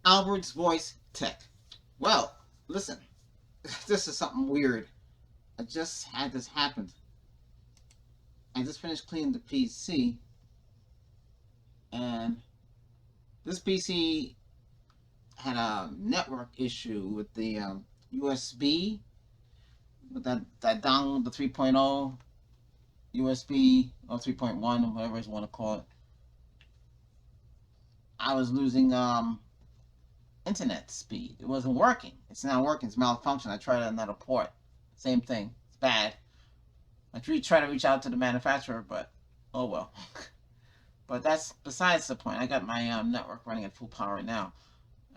Albert's Voice Tech. Well, listen, this is something weird. I just had this happen. I just finished cleaning the PC, and this PC had a network issue with the USB, with that dongle, the 3.0 USB or 3.1, whatever you want to call it. I was losing internet speed. It wasn't working. It's not working. It's malfunction. I tried another port. Same thing. It's bad. I try to reach out to the manufacturer, but oh well. But that's besides the point. I got my network running at full power now,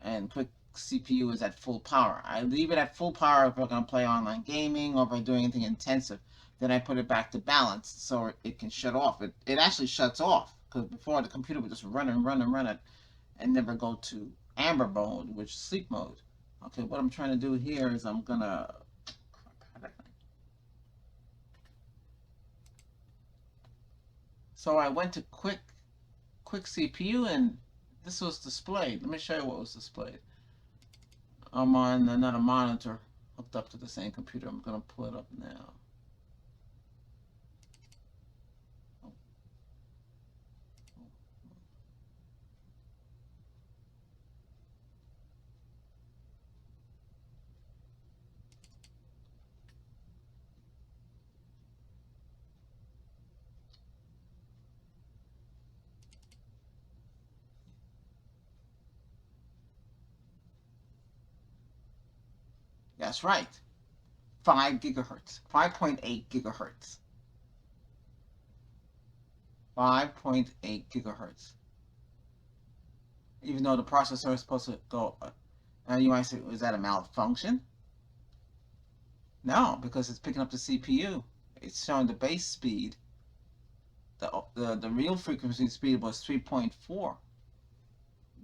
and quick CPU is at full power. I leave it at full power if we're going to play online gaming or if I'm doing anything intensive. Then I put it back to balance so it can shut off. It actually shuts off because before the computer would just run and run and run it and never go to amber mode, which is sleep mode. Okay, what I'm trying to do here is I'm gonna. So I went to quick CPU and this was displayed. Let me show you what was displayed. I'm on another monitor hooked up to the same computer. I'm gonna pull it up now. That's right. 5 gigahertz. 5.8 gigahertz. 5.8 gigahertz. Even though the processor is supposed to go. You might say, is that a malfunction? No, because it's picking up the CPU. It's showing the base speed. The real frequency speed was 3.4.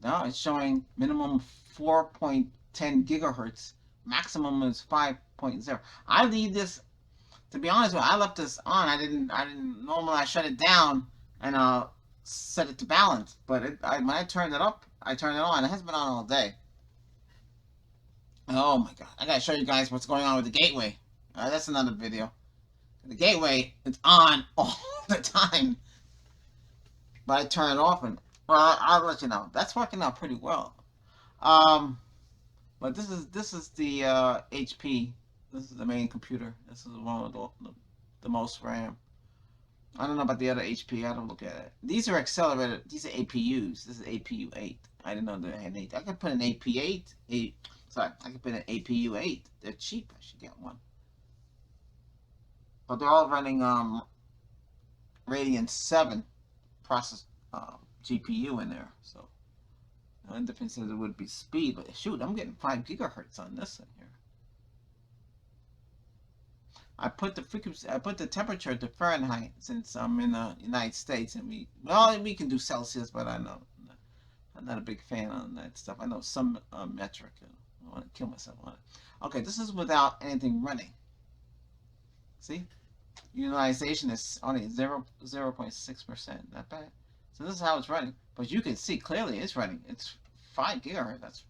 Now it's showing minimum 4.10 gigahertz. Maximum is 5.0. I leave this. To be honest with you, I left this on. I didn't. Normally I shut it down and set it to balance. But when I turned it up, I turned it on. It hasn't been on all day. Oh my god! I gotta show you guys what's going on with the gateway. That's another video. The gateway is on all the time, but I turn it off and well, I'll let you know. That's working out pretty well. Um, but this is the HP. This is the main computer. This is one of the most RAM. I don't know about the other HP. I don't look at it. These are accelerated. These are APUs. This is APU 8. I didn't know they had 8. I could put an AP 8. Sorry, I could put an APU 8. They're cheap. I should get one. But they're all running Radeon 7 process GPU in there. So the difference is it would be speed. But shoot, I'm getting 5 gigahertz on this thing here. I put the frequency, I put the temperature to Fahrenheit since I'm in the United States, and we can do Celsius, but I'm not a big fan on that stuff. I know some metric. I want to kill myself on it. Okay, this is without anything running. See, utilization is only 0.6%. Not bad. So this is how it's running, but you can see clearly it's running. It's 5 gigahertz.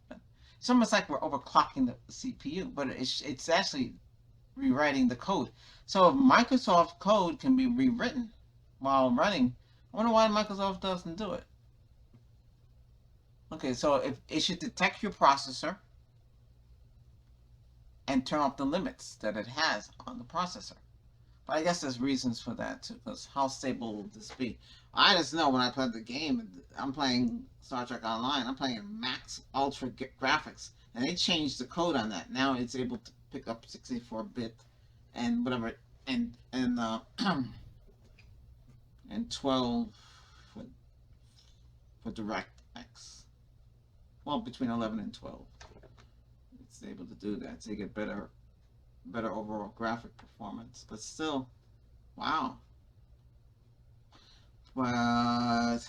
It's almost like we're overclocking the CPU, but it's actually rewriting the code. So if Microsoft code can be rewritten while running, I wonder why Microsoft doesn't do it. Okay, so if it should detect your processor and turn off the limits that it has on the processor. But I guess there's reasons for that too, because how stable will this be? I just know when I play the game, I'm playing Star Trek Online, I'm playing max ultra graphics, and they changed the code on that. Now it's able to pick up 64-bit and whatever, and and 12 for DirectX. Well, between 11 and 12, it's able to do that. So you get better overall graphic performance. But still, wow. But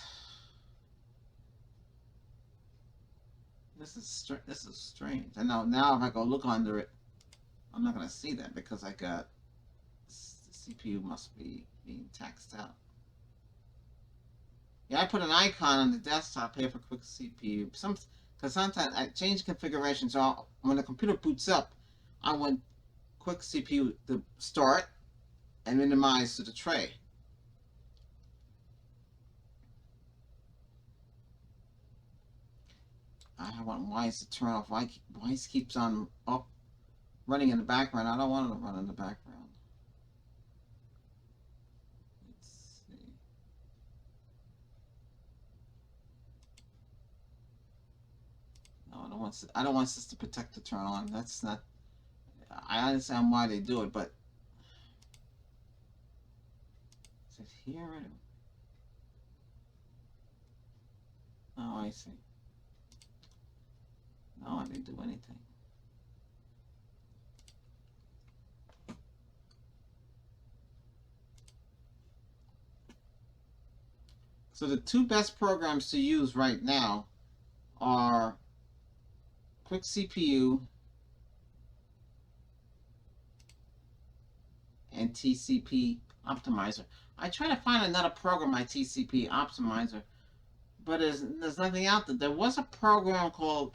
this is strange. And now if I go look under it, I'm not gonna see that because I got the CPU must be being taxed out. Yeah, I put an icon on the desktop here for quick CPU. Because sometimes I change configuration, so when the computer boots up, I want quick CPU to start and minimize to the tray. I want Wise to turn off. Wise keeps on up running in the background. I don't want it to run in the background. Let's see. No, I don't want System Protect to turn on. That's not. I understand why they do it, but is it here? Oh, I see. No, I didn't do anything. So the two best programs to use right now are Quick CPU and TCP Optimizer. I try to find another program like TCP Optimizer, but there's nothing out there. There was a program called,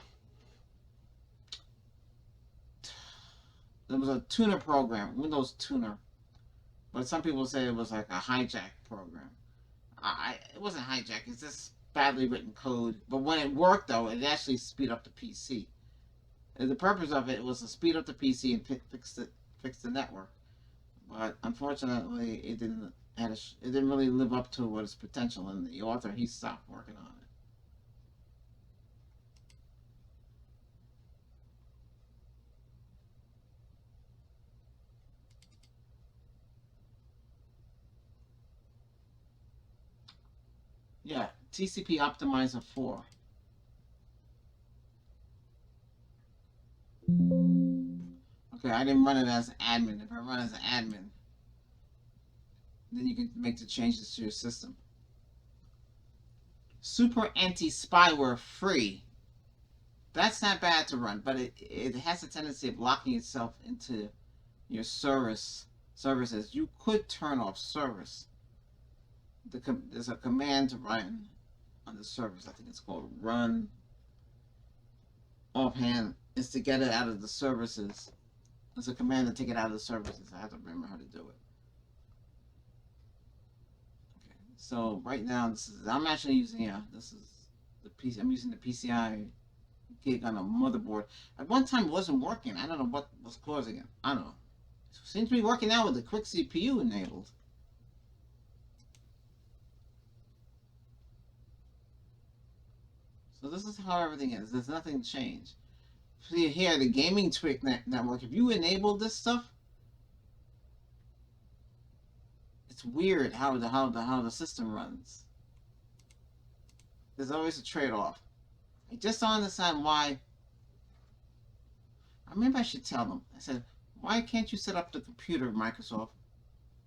there was a tuner program, Windows Tuner, but some people say it was like a hijack program. It wasn't hijack. It's just badly written code. But when it worked, though, it actually speed up the PC. And the purpose of it was to speed up the PC and fix the network. But unfortunately, it didn't really live up to what its potential. And the author, he stopped working on it. Yeah, TCP Optimizer 4. Okay, I didn't run it as an admin. If I run as an admin, then you can make the changes to your system. Super Anti-Spyware Free. That's not bad to run, but it has a tendency of locking itself into your services. You could turn off service. There's a command to run on the service. I think it's called run offhand. Is to get it out of the services. There's a command to take it out of the services. I have to remember how to do it. Okay, so right now I'm actually using this is the PC. I'm using the PCI gig on a motherboard. At one time it wasn't working. I don't know what was causing it. I don't know. It seems to be working now with the quick CPU enabled. So this is how everything is. There's nothing changed. See here, the Gaming Twig network. If you enable this stuff, it's weird how the system runs. There's always a trade-off. I just don't understand why. Maybe I should tell them. I said, why can't you set up the computer, Microsoft,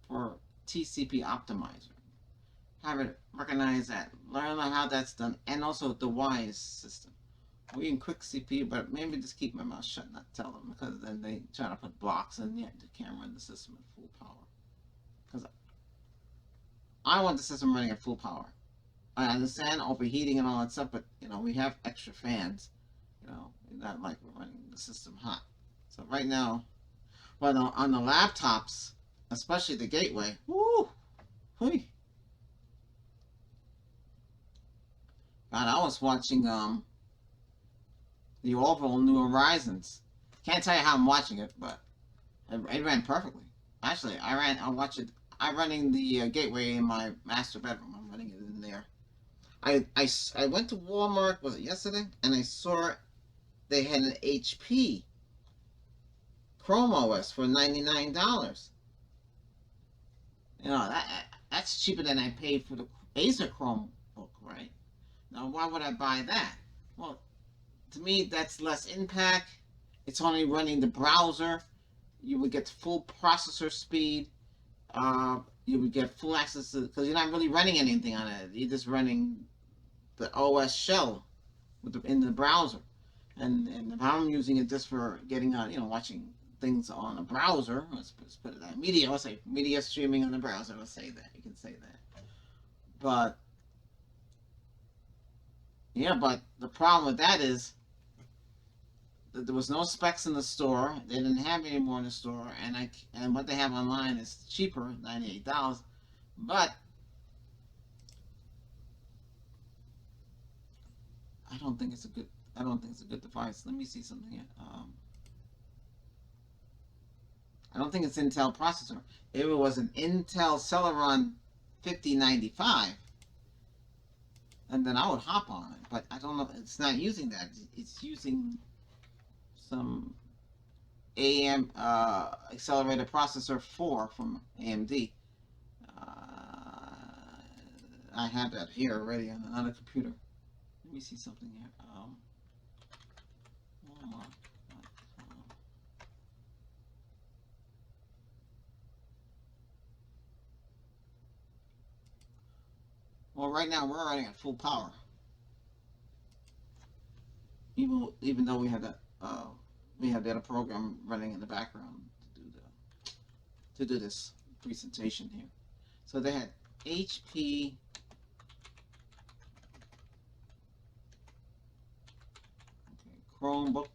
for TCP Optimizer? Have it recognize that, learn how that's done, and also the WISE system. We can quick CPU, but maybe just keep my mouth shut, not tell them, because then they try to put blocks and they can't run the system at full power. Because I want the system running at full power. I understand overheating and all that stuff, but we have extra fans. Not like we're running the system hot. So right now, well, on the laptops, especially the Gateway, woo, hui. God, I was watching the Orville New Horizons. Can't tell you how I'm watching it, but it ran perfectly. Actually, I'm running the Gateway in my master bedroom. I'm running it in there. I went to Walmart, was it yesterday? And I saw they had an HP Chrome OS for $99. That's cheaper than I paid for the Acer Chromebook, right? Now, why would I buy that? Well, to me, that's less impact. It's only running the browser. You would get full processor speed. You would get full access to, because you're not really running anything on it. You're just running the OS shell in the browser. And if I'm using it just for getting on, watching things on a browser, let's put it that media streaming on the browser. Let's say that, you can say that. But Yeah, but the problem with that is that there was no specs in the store. They didn't have any more in the store, and what they have online is cheaper, $98. But I don't think it's a good. I don't think it's a good device. Let me see something here. I don't think it's Intel processor. If it was an Intel Celeron 5095, and then I would hop on it. But I don't know. It's not using that. It's using some AM accelerated processor 4 from AMD. Uh, I have that here already on another computer. Let me see something here. Walmart. Well, right now we're running at full power, even though we have the other program running in the background to do this presentation here. So they had HP. Okay, Chromebook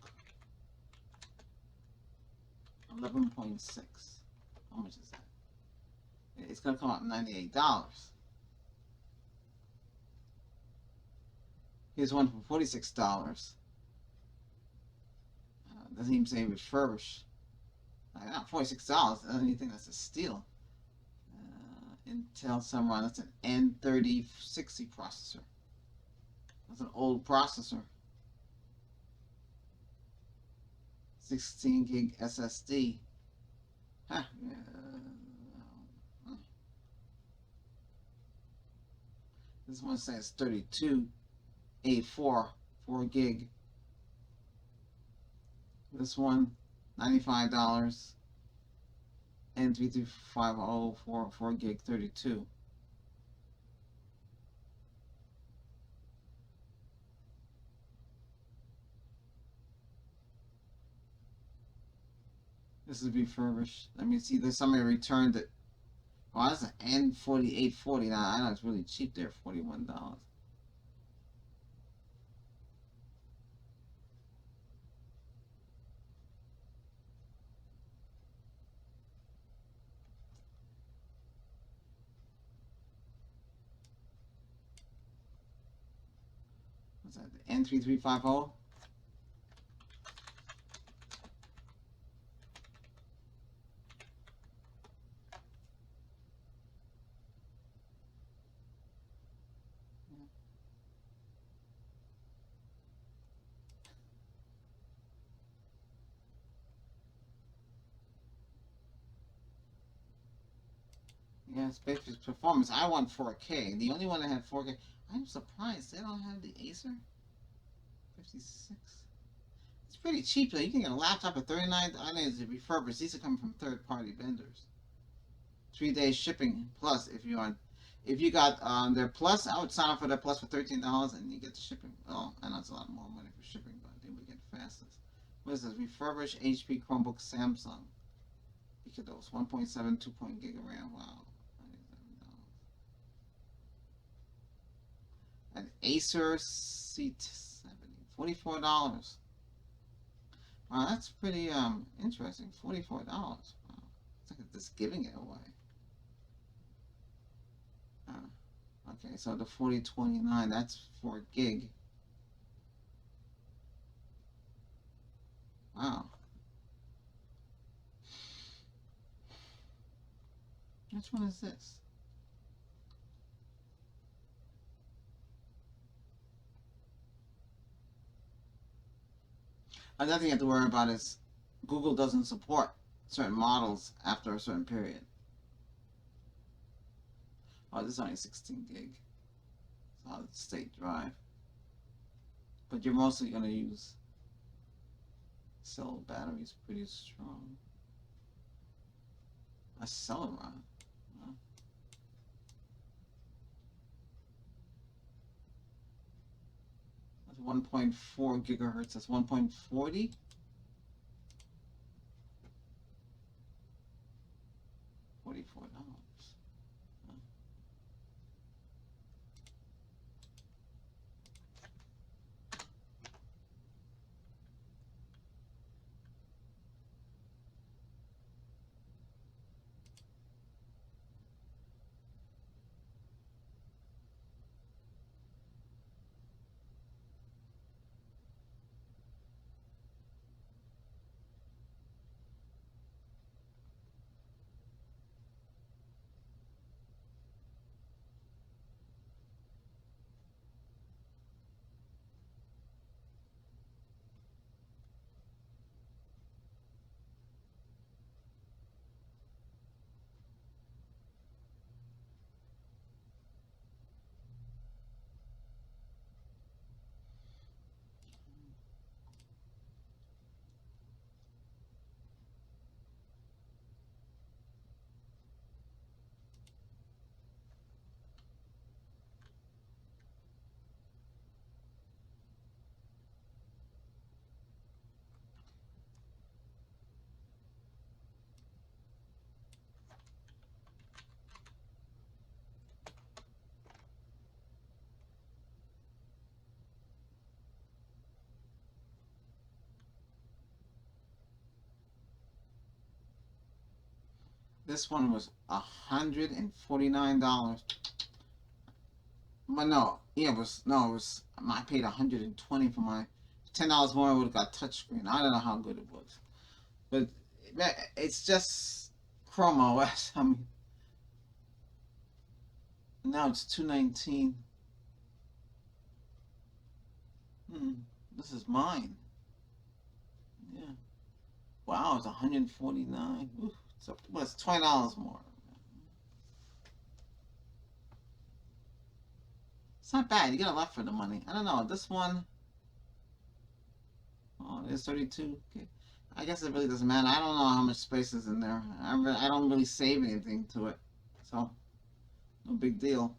11.6. How much is that? It's gonna come out $98. Here's one for $46. Doesn't even say refurbished. Not $46. I don't even think that's a steal. Intel Sunrun. That's an N3060 processor. That's an old processor. 16 gig SSD. Huh. This one says 32 A4 4 gig. This one $95. N3350 4 gig 32. This is refurbished. Let me see. There's somebody returned it. Oh, that's an N4840. Now I know it's really cheap there, $41. What's that? The N3350. Yeah, it's basically performance. I want 4K. The only one that had 4K. I'm surprised they don't have the Acer 56. It's pretty cheap though. You can get a laptop at 39. I know it's refurbished. These are coming from third-party vendors. 3 days shipping plus if you got their plus. I would sign up for their plus for $13 and you get the shipping. Oh, I know it's a lot more money for shipping, but they would get fastest. What is this? Refurbished HP Chromebook Samsung. Look at those 1.7 2 gig of RAM. Wow. An Acer C70, $44. Wow, that's pretty interesting. $44. Wow, it's like it's just giving it away. Okay, so the 4029, that's 4 gig. Wow. Which one is this? Another thing you have to worry about is Google doesn't support certain models after a certain period. Oh, this is only 16 gig solid state drive. But you're mostly going to use cell batteries pretty strong. A Celeron. Huh? That's 1.4 gigahertz. That's 1.40. $44. Huh? This one was $149. But no, yeah, it was no, it was. I paid 120 for my $10 more. I would have got touchscreen. I don't know how good it was, but it's just Chrome OS. I mean, now it's 219. Hmm, this is mine. Yeah. Wow, it's 149. Ooh, it's up. Well, it's $20 more. It's not bad. You get a lot for the money. I don't know. This one, oh, it's 32. Okay. I guess it really doesn't matter. I don't know how much space is in there. I don't really save anything to it, so no big deal.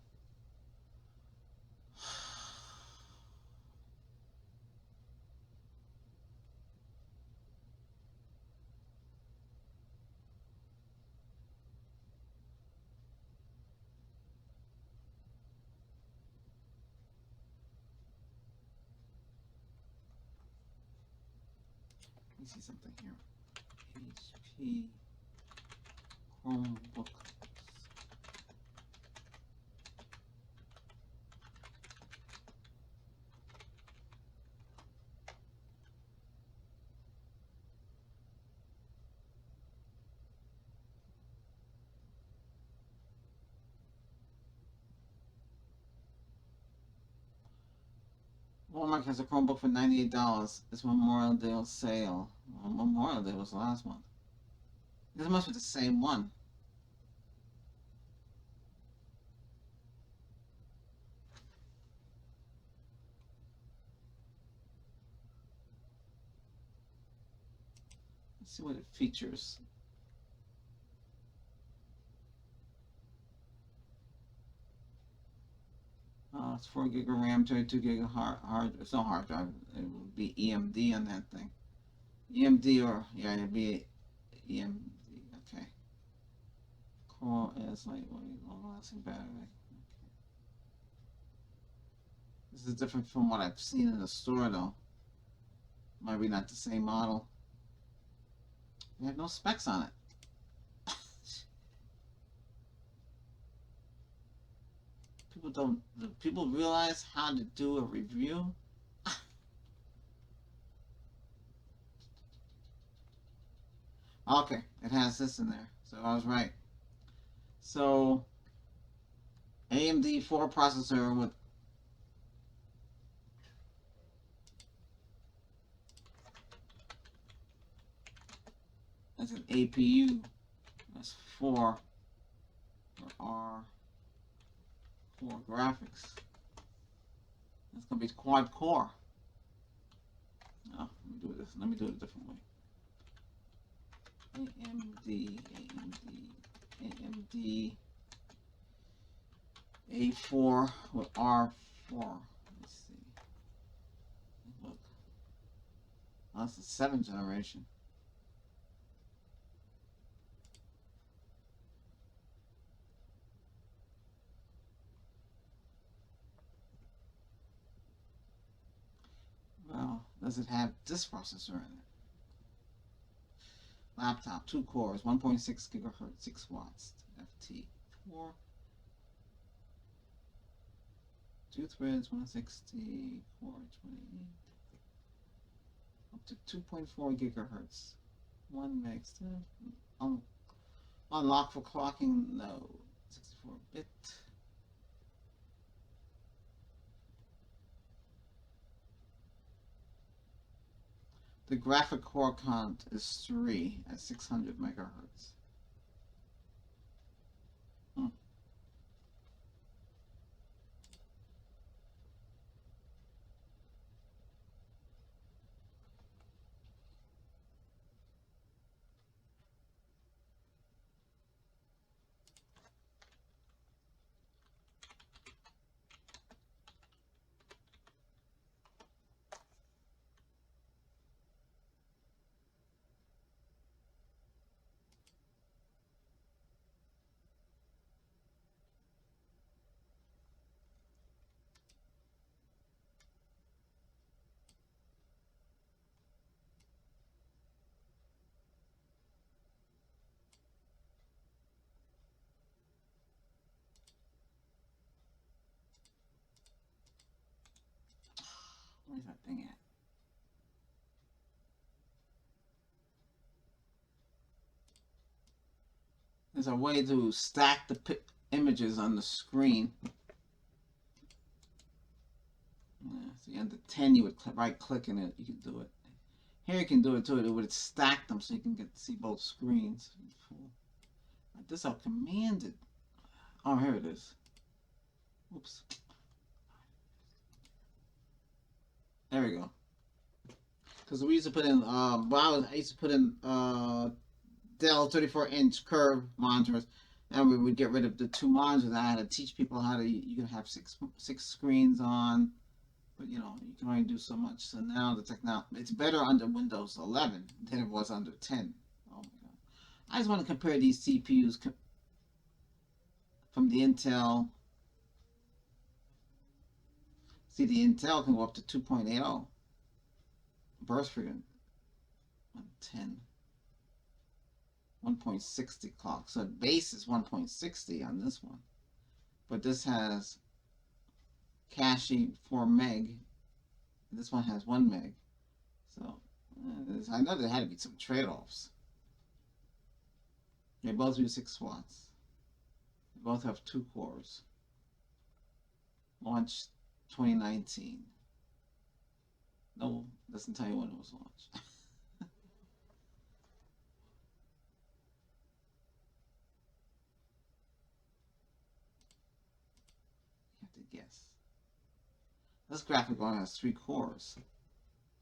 Let me see something here. HP Chromebook. Walmart has a Chromebook for $98. It's Memorial Day sale. Well, Memorial Day was last month. This must be the same one. Let's see what it features. It's 4 gig of RAM, 32 gig of hard. It's no hard drive. It would be EMD on that thing. EMD or yeah, it'd be EMD. Okay. Core is lightweight, long-lasting battery. Okay. This is different from what I've seen in the store, though. Might be not the same model. They have no specs on it. People realize how to do a review. Okay, it has this in there, so I was right. So AMD 4 processor with that's an APU. That's 4 or R4 graphics. That's gonna be quad core. Oh, let me do it a different way. AMD A4 with R4. Let's see. Look. Oh, that's the 7th generation. Well, does it have this processor in it? Laptop, 2 cores, 1.6 gigahertz, 6 watts, FT4, 2 threads, 160, core 28, up to 2.4 gigahertz, 1 meg, unlock for clocking, no, 64-bit. The graphic core count is 3 at 600 megahertz. There's a way to stack the images on the screen. So under 10, you would right click in it. You can do it. Here you can do it too. It would stack them so you can see both screens. This I'll command it. Oh, here it is. Oops. There we go. Because we used to put in, I used to put in Dell 34-inch curve monitors, and we would get rid of the 2 monitors. I had to teach people how to. You can have six screens on, but you can only do so much. So now the technology, it's better under Windows 11 than it was under 10. Oh my god! I just want to compare these CPUs from the Intel. See, the Intel can go up to 2.80 burst frequency. 110. 1.60 clock. So the base is 1.60 on this one. But this has caching 4 meg. This one has 1 meg. So I know there had to be some trade-offs. They both use 6 watts. They both have 2 cores. Launched 2019. No, doesn't tell you when it was launched. Guess. This graphic only has 3 cores.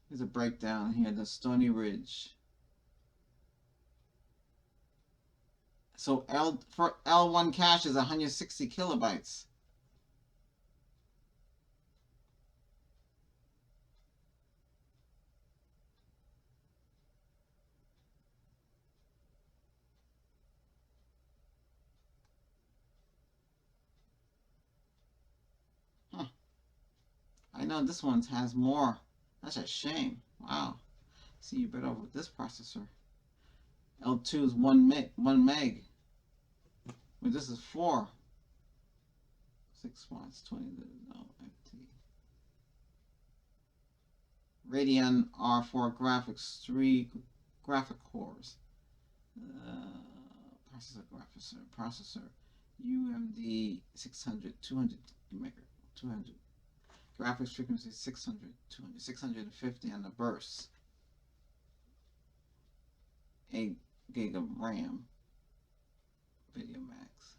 Here's a breakdown here. The Stony Ridge. So for L1 cache is 160 kilobytes. I know this one has more. That's a shame. Wow. See, you better with this processor. L2 is 1 meg. But this is 4. 6 watts, 20. No, FT. Radeon R4 graphics, 3 graphic cores. Processor. UMD 600, 200 megahertz, 200. Graphics frequency 600, 200, 650 on the burst. 8 gig of RAM. Video Max.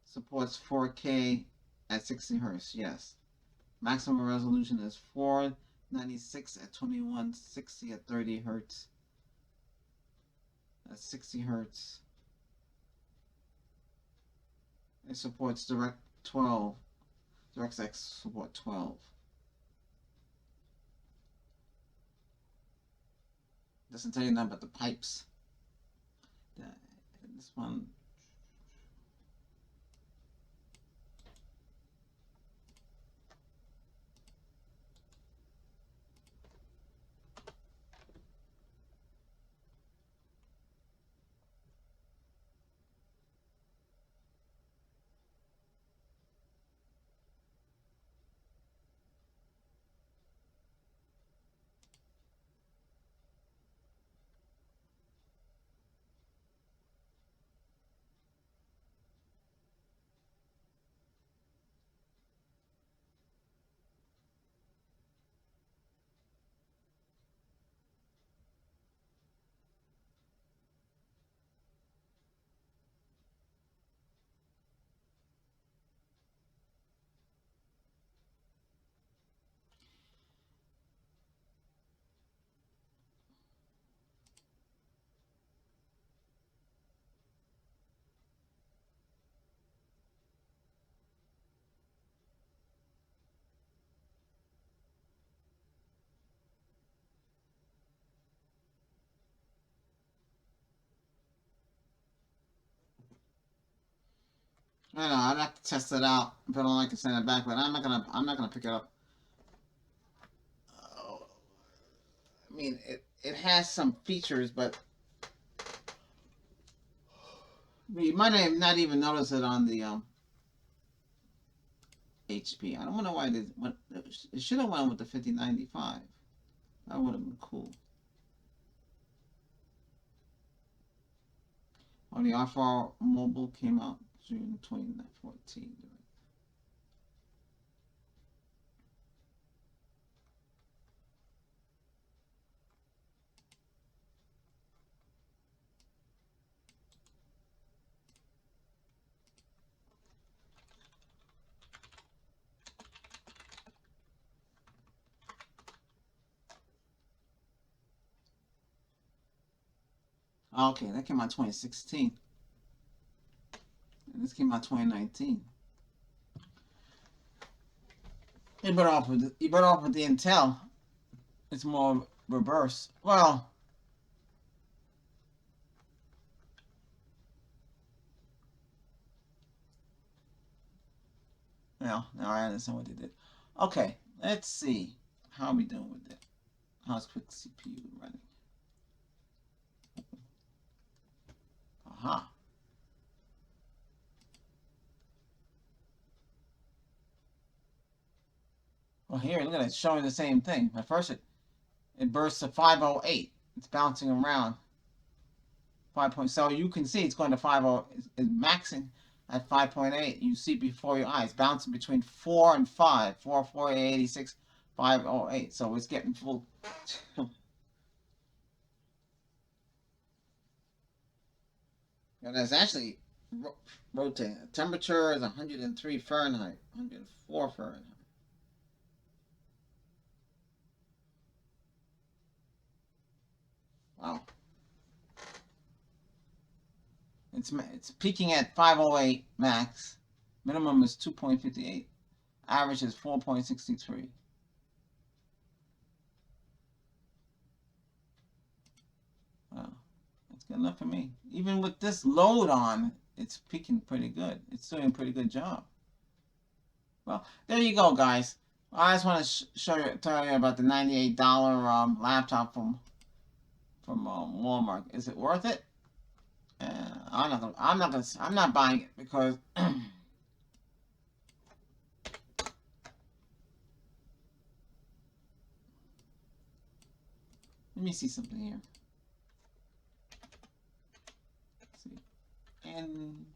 Supports 4K at 60 Hz, yes. Maximum resolution is 496 at 2160 at 30 Hz. That's 60 Hz. It supports DirectX support 12. Doesn't tell you nothing about the pipes. This one. I don't know. I'd have to test it out. If I don't like it, send it back. But I'm not gonna pick it up. I mean, it has some features, but you might have not even noticed it on the HP. I don't know why it should have went with the 5095. That would have been cool. Oh, the R4 Mobile came out June 2014. Okay, that came out 2016. And this came out 2019. You better off with the Intel. It's more reverse. Well, now I understand what they did. Okay, let's see. How are we doing with it? How's quick CPU running? Aha. Well, here, look at it. It's showing the same thing. At first, it bursts to 508. It's bouncing around. 5 point. So you can see it's going to 50. It's maxing at 5.8. You see before your eyes, bouncing between 4 and 5. 4, 4, 86, 508. So it's getting full. And it's actually rotating. Temperature is 103 Fahrenheit, 104 Fahrenheit. Wow. It's peaking at 508 max. Minimum is 2.58. Average is 4.63. Wow. That's good enough for me. Even with this load on, it's peaking pretty good. It's doing a pretty good job. Well, there you go, guys. I just want to tell you about the $98 laptop from Walmart. Is it worth it? I'm not buying it because let me see something here. Let's see,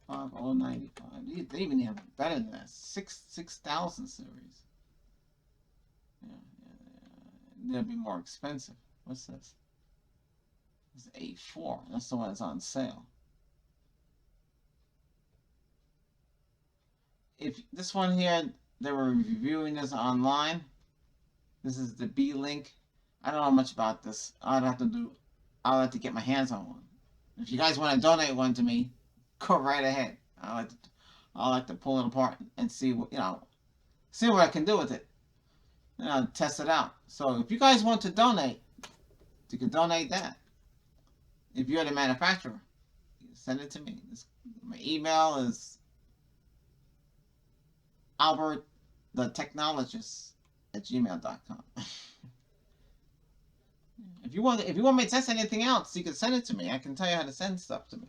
N5095. They even have better than that. 6000 series. Yeah, they'll be more expensive. What's this? It's A4. That's the one that's on sale. If this one here, they were reviewing this online. This is the B-Link. I don't know much about this. I'll have to get my hands on one. If you guys want to donate one to me, go right ahead. I like to pull it apart and see what see what I can do with it. Test it out. So if you guys want to donate, you can donate that. If you're the manufacturer, send it to me. My email is albertthetechnologist@gmail.com. If you want me to test anything else, you can send it to me. I can tell you how to send stuff to me.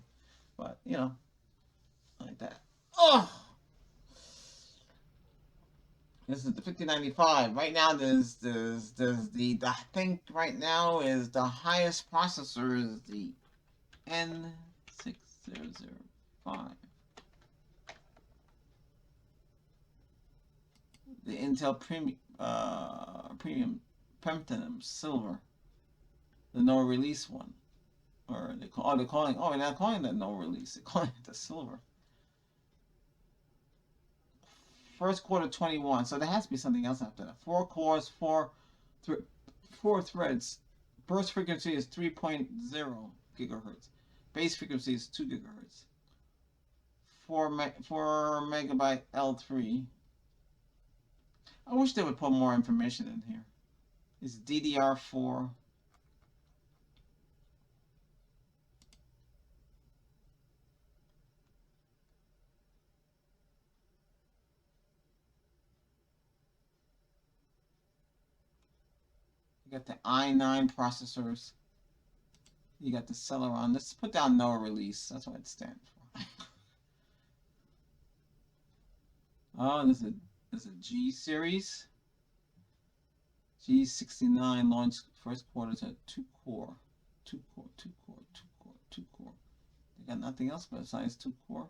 But like that. Oh, this is the 5095. Right now, there's the I think right now is the highest processor is the N6005. The Intel Premium Pentium Silver, the no release one, or they're calling they're not calling that no release. They're calling it the Silver. First quarter 21. So there has to be something else after that. 4 cores, 4 threads. Burst frequency is 3.0 gigahertz. Base frequency is 2 gigahertz. 4 megabyte L3. I wish they would put more information in here. It's DDR4. You got the i9 processors. You got the Celeron. Let's put down no release. That's what it stands for. Oh, there's a G series. G69 launched first quarter to 2 core. I got nothing else besides 2 core.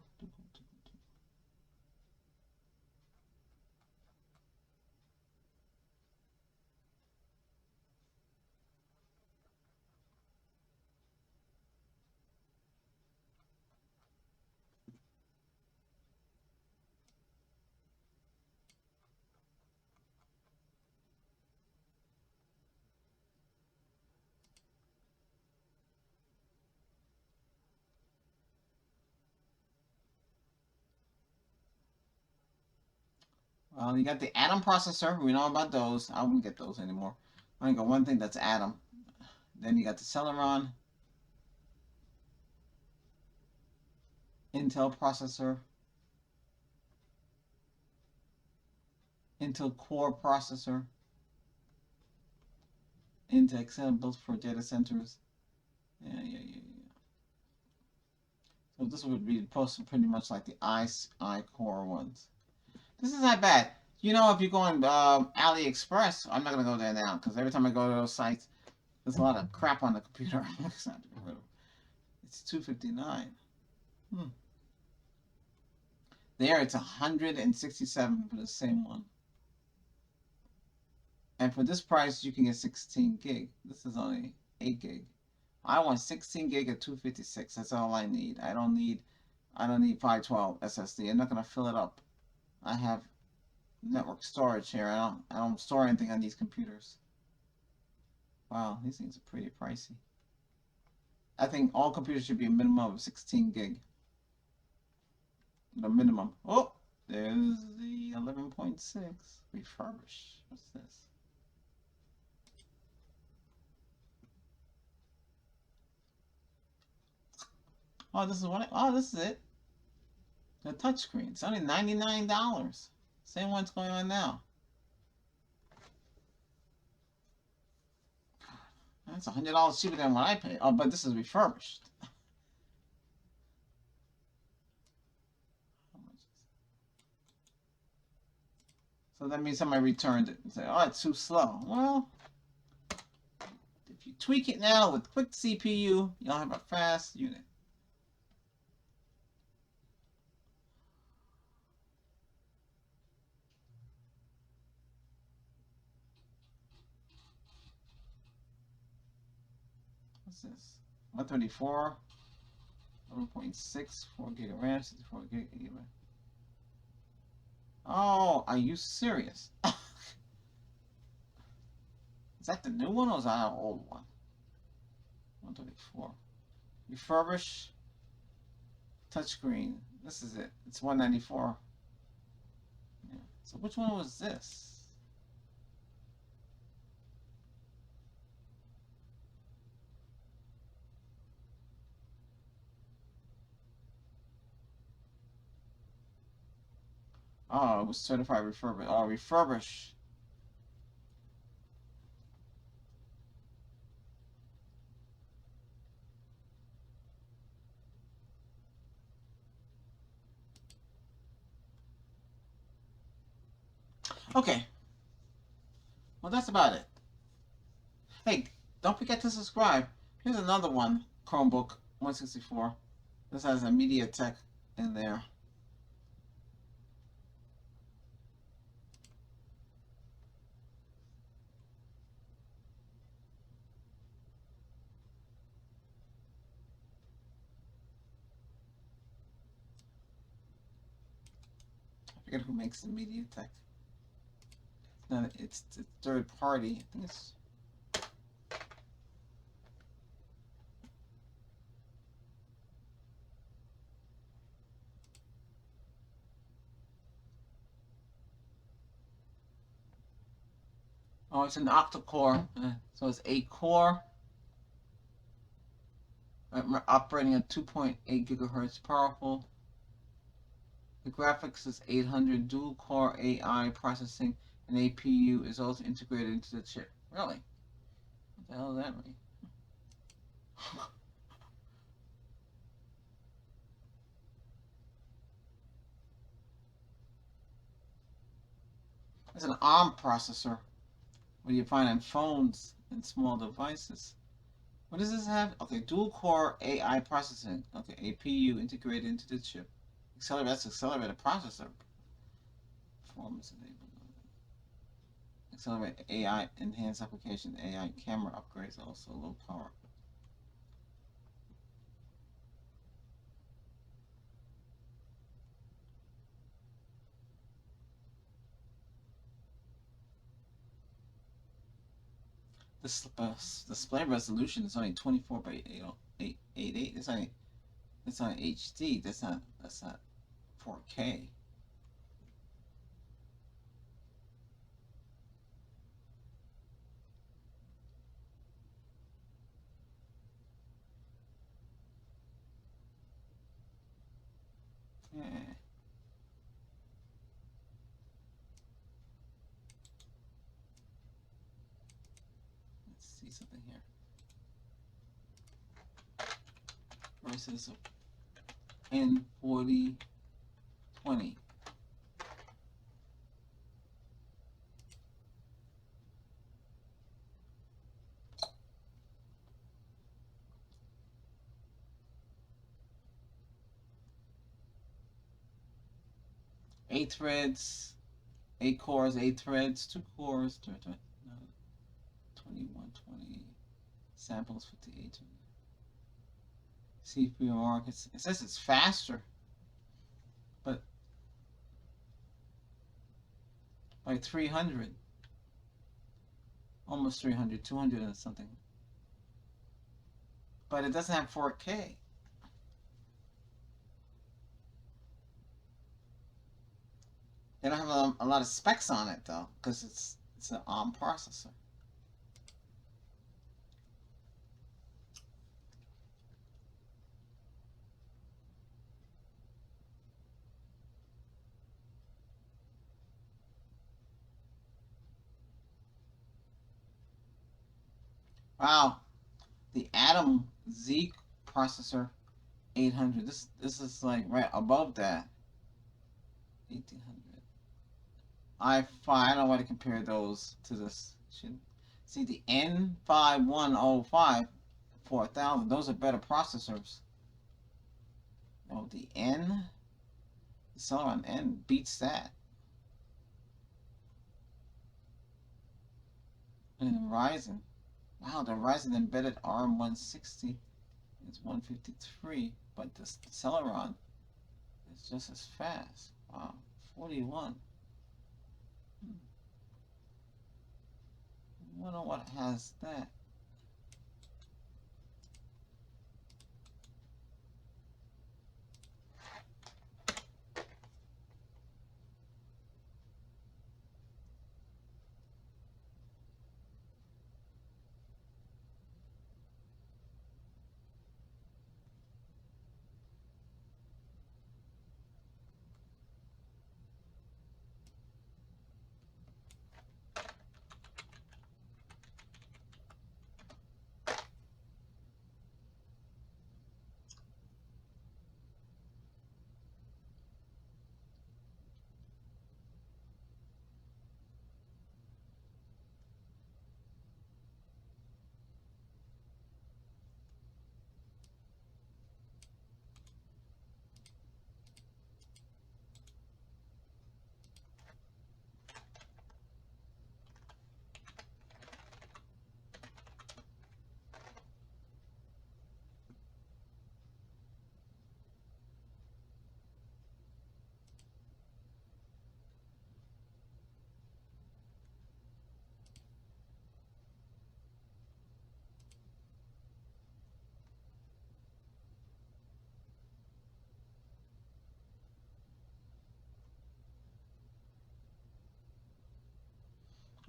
Well, you got the Atom processor. We know about those. I wouldn't get those anymore. I only got one thing that's Atom. Then you got the Celeron, Intel processor, Intel Core processor, Intel examples for data centers. Yeah. So this would be posted pretty much like the iCore ones. This is not bad. You know, if you go on AliExpress, I'm not gonna go there now because every time I go to those sites, there's a lot of crap on the computer. It's $259. There, it's 167 for the same one. And for this price, you can get 16 gig. This is only 8 gig. I want 16 gig at 256. That's all I need. I don't need 512 SSD. I'm not gonna fill it up. I have network storage here. I don't store anything on these computers. Wow, these things are pretty pricey. I think all computers should be a minimum of 16 gig. The minimum. Oh, there's the 11.6 refurbish. What's this? Oh, this is what. This is it. The touchscreen. It's only $99. Same one's going on now. That's $100 cheaper than what I paid. Oh, but this is refurbished. So that means somebody returned it and said, "Oh, it's too slow." Well, if you tweak it now with quick CPU, you'll have a fast unit. What's this? 134, 11.6, 4 gig of RAM, 64 gig. Oh, are you serious? Is that the new one or is that an old one? 134. Refurbish. Touchscreen. This is it. It's 194. Yeah. So which one was this? Oh, it was certified refurbish. Oh, refurbish. Okay. Well, that's about it. Hey, don't forget to subscribe. Here's another one. Chromebook 164. This has a MediaTek in there. I forget who makes the MediaTek. No, it's third party. I think it's. Oh, it's an octa-core. So it's 8 core. Operating at 2.8 gigahertz powerful. The graphics is 800 dual core AI processing, and APU is also integrated into the chip. Really? What the hell does that mean? It's an ARM processor. What do you find on phones and small devices? What does this have? Okay, dual core AI processing. Okay, APU integrated into the chip. That's accelerated processor. Performance enabled. Accelerate AI enhanced application. AI camera upgrades also low power. This display resolution is only 24 by 888. It's on HD. That's not 4K. Yeah. Let's see something here. Versus N4020. Eight threads, 8 cores, 8 threads, 2 cores, 2120 samples, 58. CPU markets. It says it's faster, but by 300, almost 300, 200 and something. But it doesn't have 4K. They don't have a lot of specs on it though, because it's an ARM processor. Wow, the Atom Z processor 800. This is like right above that. 1800. I don't know why to compare those to this. See the N5105 4000. Those are better processors. No, the Celeron N beats that. And the Ryzen. Wow, the Ryzen embedded ARM160 is 153, but the Celeron is just as fast. Wow, 41. I wonder what has that.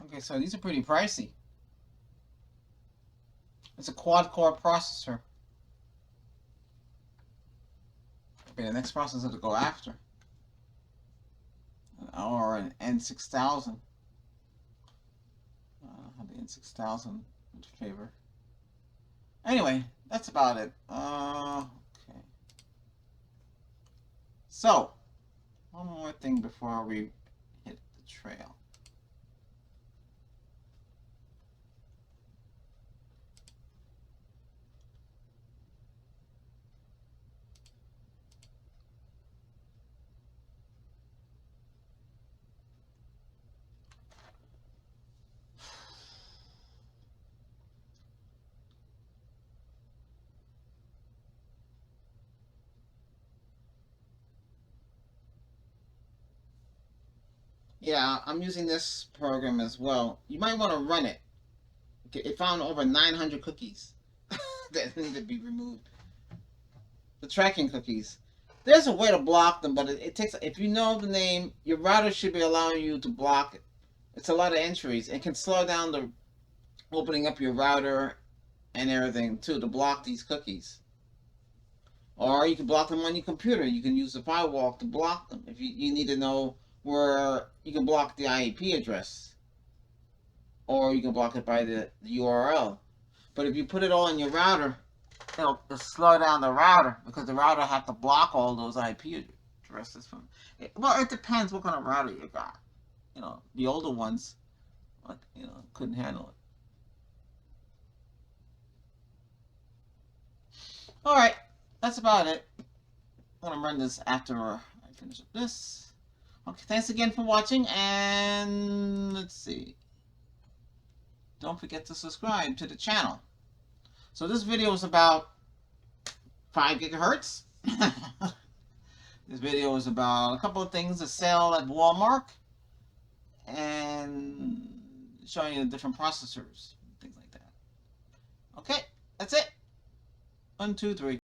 Okay, so these are pretty pricey. It's a quad-core processor. Okay, the next processor to go after. Or an N6000. How the N6000 would favor. Anyway, that's about it. Okay. So, one more thing before we hit the trail. Yeah, I'm using this program as well. You might want to run it. It found over 900 cookies that need to be removed. The tracking cookies. There's a way to block them, but it takes. If you know the name, your router should be allowing you to block it. It's a lot of entries. It can slow down the opening up your router and everything too to block these cookies. Or you can block them on your computer. You can use the firewall to block them. If you need to know where you can block the IP address, or you can block it by the URL. But if you put it all in your router, it'll slow down the router because the router have to block all those IP addresses from. Well, it depends what kind of router you got. The older ones, like couldn't handle it. All right, that's about it. I'm gonna run this after I finish up this. Okay, thanks again for watching, and let's see. Don't forget to subscribe to the channel. So this video is about 5 gigahertz. This video is about a couple of things to sell at Walmart and showing you the different processors, things like that. Okay, that's it. 1, 2, 3.